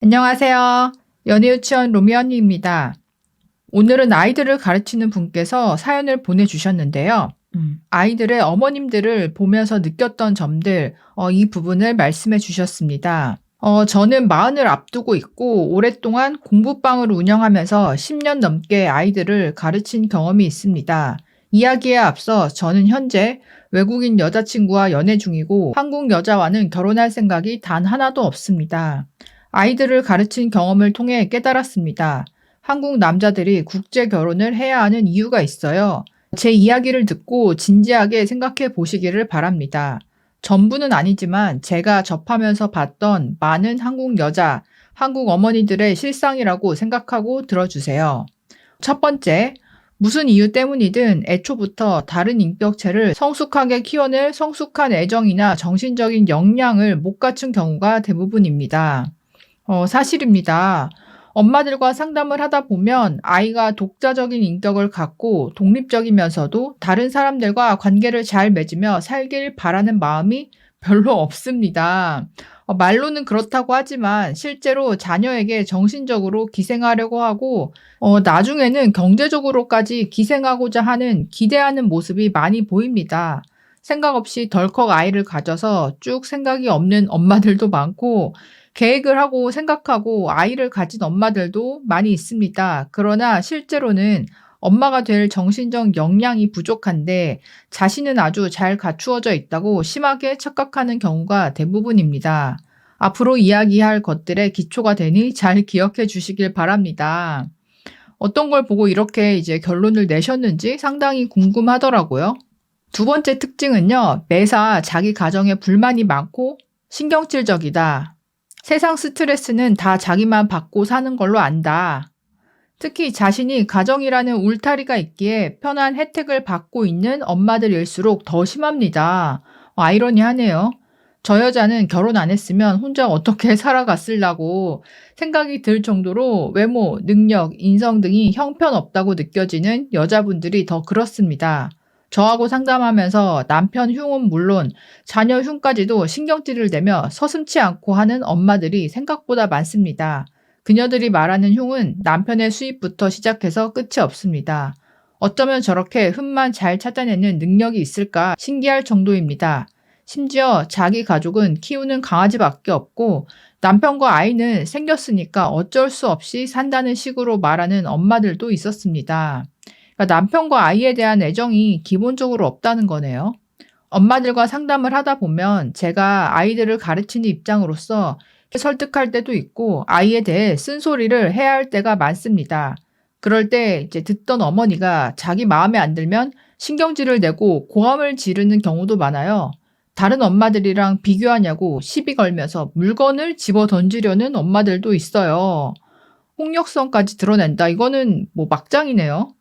안녕하세요. 연희유치원 로미 언니입니다. 오늘은 아이들을 가르치는 분께서 사연을 보내주셨는데요. 아이들의 어머님들을 보면서 느꼈던 점들, 이 부분을 말씀해 주셨습니다. 저는 마흔을 앞두고 있고 오랫동안 공부방을 운영하면서 10년 넘게 아이들을 가르친 경험이 있습니다. 이야기에 앞서 저는 현재 외국인 여자친구와 연애 중이고 한국 여자와는 결혼할 생각이 단 하나도 없습니다. 아이들을 가르친 경험을 통해 깨달았습니다. 한국 남자들이 국제 결혼을 해야 하는 이유가 있어요. 제 이야기를 듣고 진지하게 생각해 보시기를 바랍니다. 전부는 아니지만 제가 접하면서 봤던 많은 한국 여자, 한국 어머니들의 실상이라고 생각하고 들어주세요. 첫 번째, 무슨 이유 때문이든 애초부터 다른 인격체를 성숙하게 키워낼 성숙한 애정이나 정신적인 역량을 못 갖춘 경우가 대부분입니다. 사실입니다. 엄마들과 상담을 하다 보면 아이가 독자적인 인격을 갖고 독립적이면서도 다른 사람들과 관계를 잘 맺으며 살길 바라는 마음이 별로 없습니다. 말로는 그렇다고 하지만 실제로 자녀에게 정신적으로 기생하려고 하고, 나중에는 경제적으로까지 기생하고자 하는 기대하는 모습이 많이 보입니다. 생각 없이 덜컥 아이를 가져서 쭉 생각이 없는 엄마들도 많고, 계획을 하고 생각하고 아이를 가진 엄마들도 많이 있습니다. 그러나 실제로는 엄마가 될 정신적 역량이 부족한데 자신은 아주 잘 갖추어져 있다고 심하게 착각하는 경우가 대부분입니다. 앞으로 이야기할 것들의 기초가 되니 잘 기억해 주시길 바랍니다. 어떤 걸 보고 이렇게 이제 결론을 내셨는지 상당히 궁금하더라고요. 두 번째 특징은요, 매사 자기 가정에 불만이 많고 신경질적이다. 세상 스트레스는 다 자기만 받고 사는 걸로 안다. 특히 자신이 가정이라는 울타리가 있기에 편한 혜택을 받고 있는 엄마들일수록 더 심합니다. 아이러니하네요. 저 여자는 결혼 안 했으면 혼자 어떻게 살아갔을라고 생각이 들 정도로 외모, 능력, 인성 등이 형편없다고 느껴지는 여자분들이 더 그렇습니다. 저하고 상담하면서 남편 흉은 물론 자녀 흉까지도 신경질을 내며 서슴지 않고 하는 엄마들이 생각보다 많습니다. 그녀들이 말하는 흉은 남편의 수입부터 시작해서 끝이 없습니다. 어쩌면 저렇게 흠만 잘 찾아내는 능력이 있을까 신기할 정도입니다. 심지어 자기 가족은 키우는 강아지밖에 없고 남편과 아이는 생겼으니까 어쩔 수 없이 산다는 식으로 말하는 엄마들도 있었습니다. 그러니까 남편과 아이에 대한 애정이 기본적으로 없다는 거네요. 엄마들과 상담을 하다 보면 제가 아이들을 가르치는 입장으로서 설득할 때도 있고 아이에 대해 쓴소리를 해야 할 때가 많습니다. 그럴 때 이제 듣던 어머니가 자기 마음에 안 들면 신경질을 내고 고함을 지르는 경우도 많아요. 다른 엄마들이랑 비교하냐고 시비 걸면서 물건을 집어 던지려는 엄마들도 있어요. 폭력성까지 드러낸다. 이거는 뭐 막장이네요.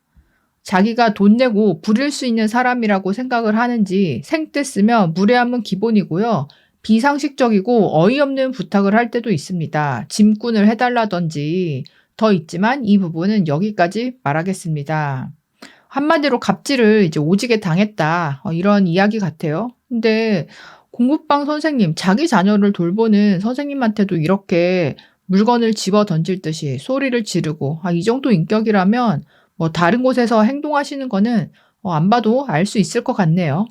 자기가 돈 내고 부릴 수 있는 사람이라고 생각을 하는지 생떼 쓰면 무례함은 기본이고요. 비상식적이고 어이없는 부탁을 할 때도 있습니다. 짐꾼을 해달라든지 더 있지만 이 부분은 여기까지 말하겠습니다. 한마디로 갑질을 이제 오지게 당했다. 이런 이야기 같아요. 근데 공부방 선생님, 자기 자녀를 돌보는 선생님한테도 이렇게 물건을 집어 던질 듯이 소리를 지르고 이 정도 인격이라면 뭐 다른 곳에서 행동하시는 거는 안 봐도 알 수 있을 것 같네요.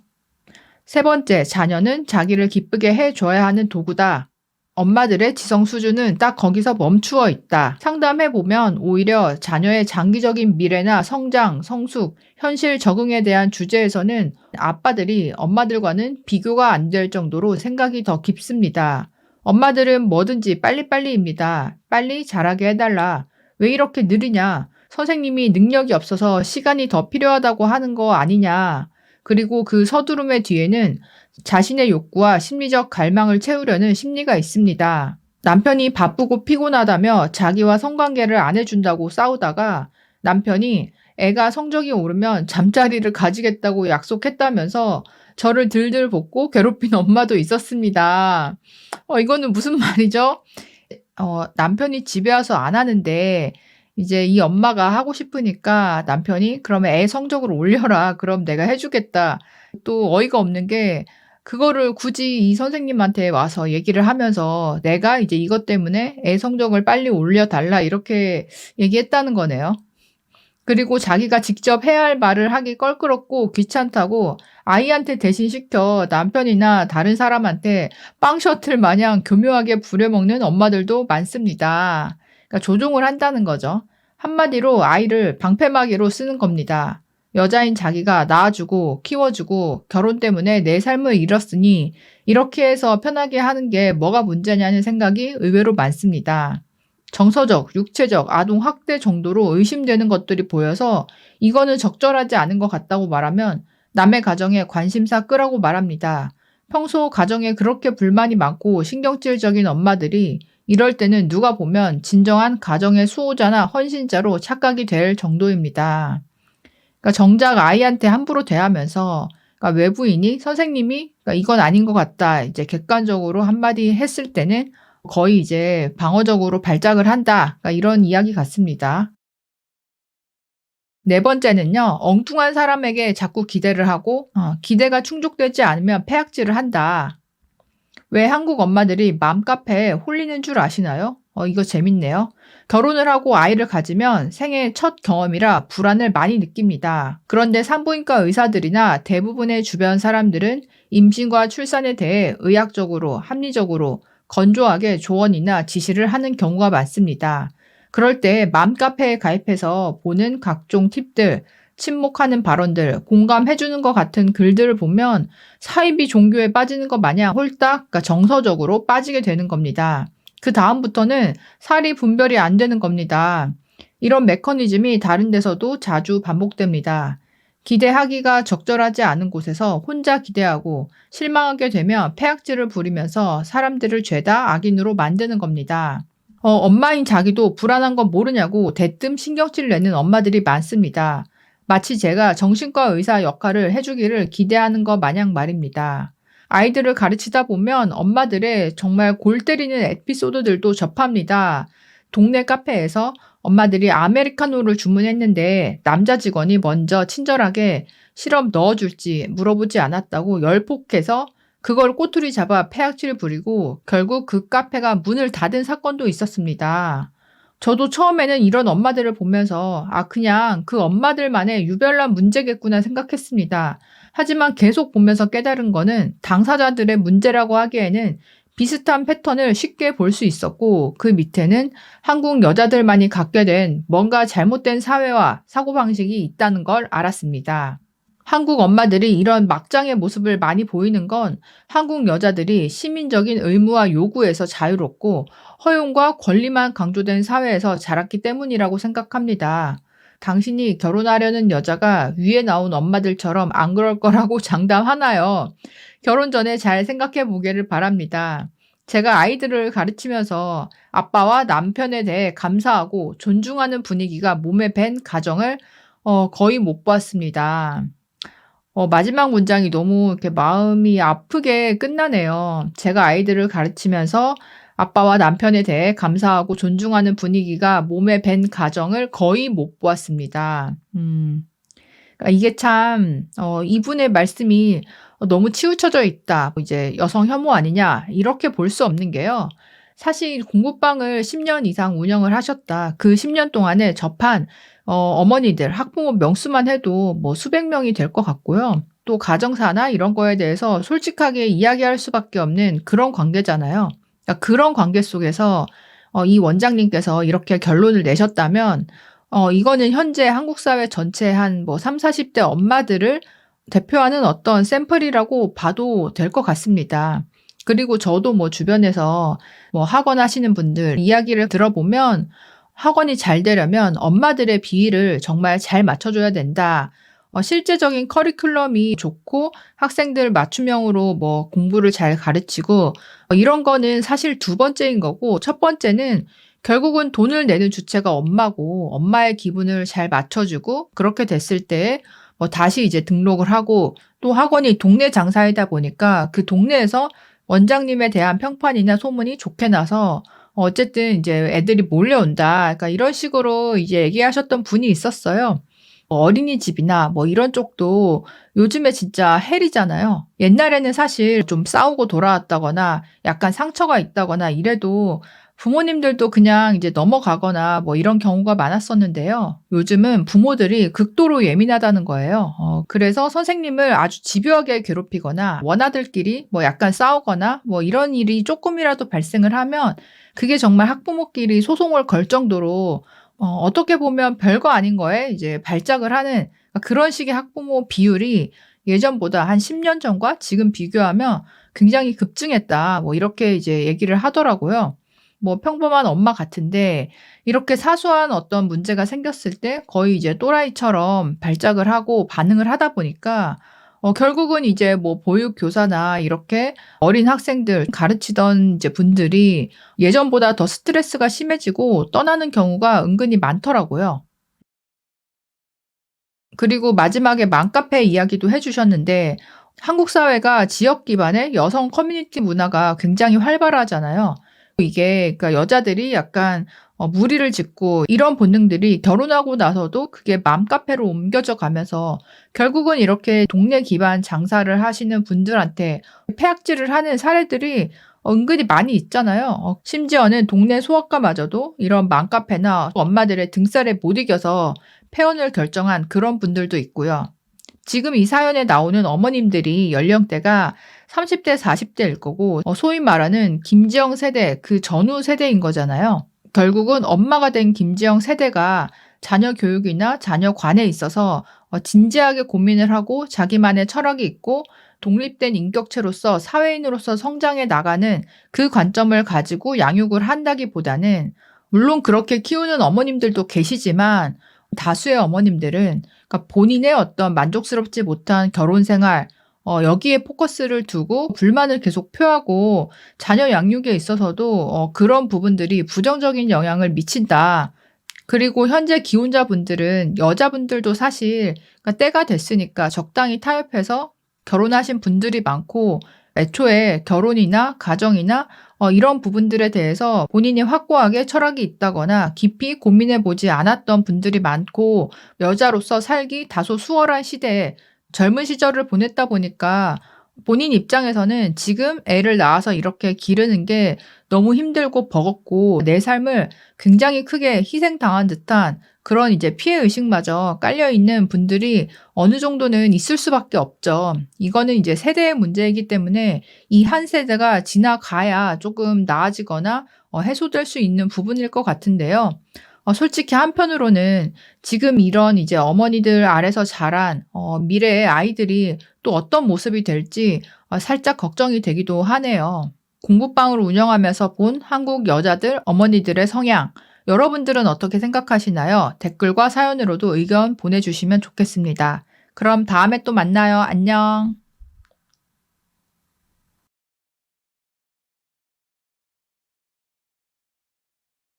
세 번째, 자녀는 자기를 기쁘게 해줘야 하는 도구다. 엄마들의 지성 수준은 딱 거기서 멈추어 있다. 상담해보면 오히려 자녀의 장기적인 미래나 성장, 성숙, 현실 적응에 대한 주제에서는 아빠들이 엄마들과는 비교가 안 될 정도로 생각이 더 깊습니다. 엄마들은 뭐든지 빨리빨리입니다. 빨리 자라게 해달라. 왜 이렇게 느리냐? 선생님이 능력이 없어서 시간이 더 필요하다고 하는 거 아니냐? 그리고 그 서두름의 뒤에는 자신의 욕구와 심리적 갈망을 채우려는 심리가 있습니다. 남편이 바쁘고 피곤하다며 자기와 성관계를 안 해준다고 싸우다가 남편이 애가 성적이 오르면 잠자리를 가지겠다고 약속했다면서 저를 들들 볶고 괴롭힌 엄마도 있었습니다. 이거는 무슨 말이죠? 남편이 집에 와서 안 하는데 이제 이 엄마가 하고 싶으니까 남편이 그러면 애 성적을 올려라. 그럼 내가 해주겠다. 또 어이가 없는 게 그거를 굳이 이 선생님한테 와서 얘기를 하면서 내가 이제 이것 때문에 애 성적을 빨리 올려달라 이렇게 얘기했다는 거네요. 그리고 자기가 직접 해야 할 말을 하기 껄끄럽고 귀찮다고 아이한테 대신 시켜 남편이나 다른 사람한테 빵 셔틀 마냥 교묘하게 부려먹는 엄마들도 많습니다. 그러니까 조종을 한다는 거죠. 한마디로 아이를 방패막이로 쓰는 겁니다. 여자인 자기가 낳아주고 키워주고 결혼 때문에 내 삶을 잃었으니 이렇게 해서 편하게 하는 게 뭐가 문제냐는 생각이 의외로 많습니다. 정서적, 육체적, 아동 학대 정도로 의심되는 것들이 보여서 이거는 적절하지 않은 것 같다고 말하면 남의 가정에 관심사 끄라고 말합니다. 평소 가정에 그렇게 불만이 많고 신경질적인 엄마들이 이럴 때는 누가 보면 진정한 가정의 수호자나 헌신자로 착각이 될 정도입니다. 그러니까 정작 아이한테 함부로 대하면서 그러니까 외부인이 선생님이 그러니까 이건 아닌 것 같다 이제 객관적으로 한마디 했을 때는 거의 이제 방어적으로 발작을 한다. 그러니까 이런 이야기 같습니다. 네 번째는요. 엉뚱한 사람에게 자꾸 기대를 하고 기대가 충족되지 않으면 패악질을 한다. 왜 한국 엄마들이 맘카페에 홀리는 줄 아시나요? 이거 재밌네요. 결혼을 하고 아이를 가지면 생애 첫 경험이라 불안을 많이 느낍니다. 그런데 산부인과 의사들이나 대부분의 주변 사람들은 임신과 출산에 대해 의학적으로, 합리적으로 건조하게 조언이나 지시를 하는 경우가 많습니다. 그럴 때 맘카페에 가입해서 보는 각종 팁들, 침묵하는 발언들, 공감해주는 것 같은 글들을 보면 사이비 종교에 빠지는 것 마냥 홀딱 그러니까 정서적으로 빠지게 되는 겁니다. 그 다음부터는 살이 분별이 안 되는 겁니다. 이런 메커니즘이 다른 데서도 자주 반복됩니다. 기대하기가 적절하지 않은 곳에서 혼자 기대하고 실망하게 되면 패악질을 부리면서 사람들을 죄다 악인으로 만드는 겁니다. 엄마인 자기도 불안한 건 모르냐고 대뜸 신경질 내는 엄마들이 많습니다. 마치 제가 정신과 의사 역할을 해주기를 기대하는 것 마냥 말입니다. 아이들을 가르치다 보면 엄마들의 정말 골 때리는 에피소드들도 접합니다. 동네 카페에서 엄마들이 아메리카노를 주문했는데 남자 직원이 먼저 친절하게 시럽 넣어줄지 물어보지 않았다고 열폭해서 그걸 꼬투리 잡아 패악질 부리고 결국 그 카페가 문을 닫은 사건도 있었습니다. 저도 처음에는 이런 엄마들을 보면서 그냥 그 엄마들만의 유별난 문제겠구나 생각했습니다. 하지만 계속 보면서 깨달은 거는 당사자들의 문제라고 하기에는 비슷한 패턴을 쉽게 볼 수 있었고 그 밑에는 한국 여자들만이 갖게 된 뭔가 잘못된 사회와 사고방식이 있다는 걸 알았습니다. 한국 엄마들이 이런 막장의 모습을 많이 보이는 건 한국 여자들이 시민적인 의무와 요구에서 자유롭고 허용과 권리만 강조된 사회에서 자랐기 때문이라고 생각합니다. 당신이 결혼하려는 여자가 위에 나온 엄마들처럼 안 그럴 거라고 장담하나요? 결혼 전에 잘 생각해 보기를 바랍니다. 제가 아이들을 가르치면서 아빠와 남편에 대해 감사하고 존중하는 분위기가 몸에 밴 가정을 거의 못 봤습니다. 마지막 문장이 너무 이렇게 마음이 아프게 끝나네요. 제가 아이들을 가르치면서 아빠와 남편에 대해 감사하고 존중하는 분위기가 몸에 밴 가정을 거의 못 보았습니다. 그러니까 이게 참, 이분의 말씀이 너무 치우쳐져 있다. 이제 여성 혐오 아니냐. 이렇게 볼 수 없는 게요. 사실 공부방을 10년 이상 운영을 하셨다. 그 10년 동안에 접한 어머니들, 학부모 명수만 해도 뭐 수백 명이 될 것 같고요. 또 가정사나 이런 거에 대해서 솔직하게 이야기할 수밖에 없는 그런 관계잖아요. 그러니까 그런 관계 속에서 이 원장님께서 이렇게 결론을 내셨다면 이거는 현재 한국 사회 전체 한 뭐 3, 40대 엄마들을 대표하는 어떤 샘플이라고 봐도 될 것 같습니다. 그리고 저도 뭐 주변에서 뭐 학원 하시는 분들 이야기를 들어보면 학원이 잘 되려면 엄마들의 비위를 정말 잘 맞춰줘야 된다. 실제적인 커리큘럼이 좋고 학생들 맞춤형으로 뭐 공부를 잘 가르치고 이런 거는 사실 두 번째인 거고 첫 번째는 결국은 돈을 내는 주체가 엄마고 엄마의 기분을 잘 맞춰주고 그렇게 됐을 때 뭐 다시 이제 등록을 하고 또 학원이 동네 장사이다 보니까 그 동네에서 원장님에 대한 평판이나 소문이 좋게 나서 어쨌든 이제 애들이 몰려온다. 그러니까 이런 식으로 이제 얘기하셨던 분이 있었어요. 뭐 어린이집이나 뭐 이런 쪽도 요즘에 진짜 헬이잖아요. 옛날에는 사실 좀 싸우고 돌아왔다거나 약간 상처가 있다거나 이래도 부모님들도 그냥 이제 넘어가거나 뭐 이런 경우가 많았었는데요. 요즘은 부모들이 극도로 예민하다는 거예요. 그래서 선생님을 아주 집요하게 괴롭히거나 원아들끼리 뭐 약간 싸우거나 뭐 이런 일이 조금이라도 발생을 하면 그게 정말 학부모끼리 소송을 걸 정도로 어떻게 보면 별거 아닌 거에 이제 발작을 하는 그런 식의 학부모 비율이 예전보다 한 10년 전과 지금 비교하면 굉장히 급증했다. 뭐 이렇게 이제 얘기를 하더라고요. 뭐 평범한 엄마 같은데 이렇게 사소한 어떤 문제가 생겼을 때 거의 이제 또라이처럼 발작을 하고 반응을 하다 보니까 결국은 이제 뭐 보육교사나 이렇게 어린 학생들 가르치던 이제 분들이 예전보다 더 스트레스가 심해지고 떠나는 경우가 은근히 많더라고요. 그리고 마지막에 맘카페 이야기도 해 주셨는데 한국 사회가 지역 기반의 여성 커뮤니티 문화가 굉장히 활발하잖아요. 이게 그러니까 여자들이 약간 무리를 짓고 이런 본능들이 결혼하고 나서도 그게 맘카페로 옮겨져 가면서 결국은 이렇게 동네 기반 장사를 하시는 분들한테 폐악질을 하는 사례들이 은근히 많이 있잖아요. 심지어는 동네 소아과마저도 이런 맘카페나 엄마들의 등살에 못 이겨서 폐원을 결정한 그런 분들도 있고요. 지금 이 사연에 나오는 어머님들이 연령대가 30대, 40대일 거고 소위 말하는 김지영 세대 그 전후 세대인 거잖아요. 결국은 엄마가 된 김지영 세대가 자녀 교육이나 자녀 관에 있어서 진지하게 고민을 하고 자기만의 철학이 있고 독립된 인격체로서 사회인으로서 성장해 나가는 그 관점을 가지고 양육을 한다기보다는 물론 그렇게 키우는 어머님들도 계시지만 다수의 어머님들은 그러니까 본인의 어떤 만족스럽지 못한 결혼 생활 여기에 포커스를 두고 불만을 계속 표하고 자녀 양육에 있어서도 그런 부분들이 부정적인 영향을 미친다. 그리고 현재 기혼자분들은 여자분들도 사실 그러니까 때가 됐으니까 적당히 타협해서 결혼하신 분들이 많고 애초에 결혼이나 가정이나 이런 부분들에 대해서 본인이 확고하게 철학이 있다거나 깊이 고민해 보지 않았던 분들이 많고 여자로서 살기 다소 수월한 시대에 젊은 시절을 보냈다 보니까 본인 입장에서는 지금 애를 낳아서 이렇게 기르는 게 너무 힘들고 버겁고 내 삶을 굉장히 크게 희생당한 듯한 그런 이제 피해 의식마저 깔려 있는 분들이 어느 정도는 있을 수밖에 없죠. 이거는 이제 세대의 문제이기 때문에 이 한 세대가 지나가야 조금 나아지거나 해소될 수 있는 부분일 것 같은데요. 솔직히 한편으로는 지금 이런 이제 어머니들 아래서 자란 미래의 아이들이 또 어떤 모습이 될지 살짝 걱정이 되기도 하네요. 공부방을 운영하면서 본 한국 여자들, 어머니들의 성향, 여러분들은 어떻게 생각하시나요? 댓글과 사연으로도 의견 보내주시면 좋겠습니다. 그럼 다음에 또 만나요. 안녕.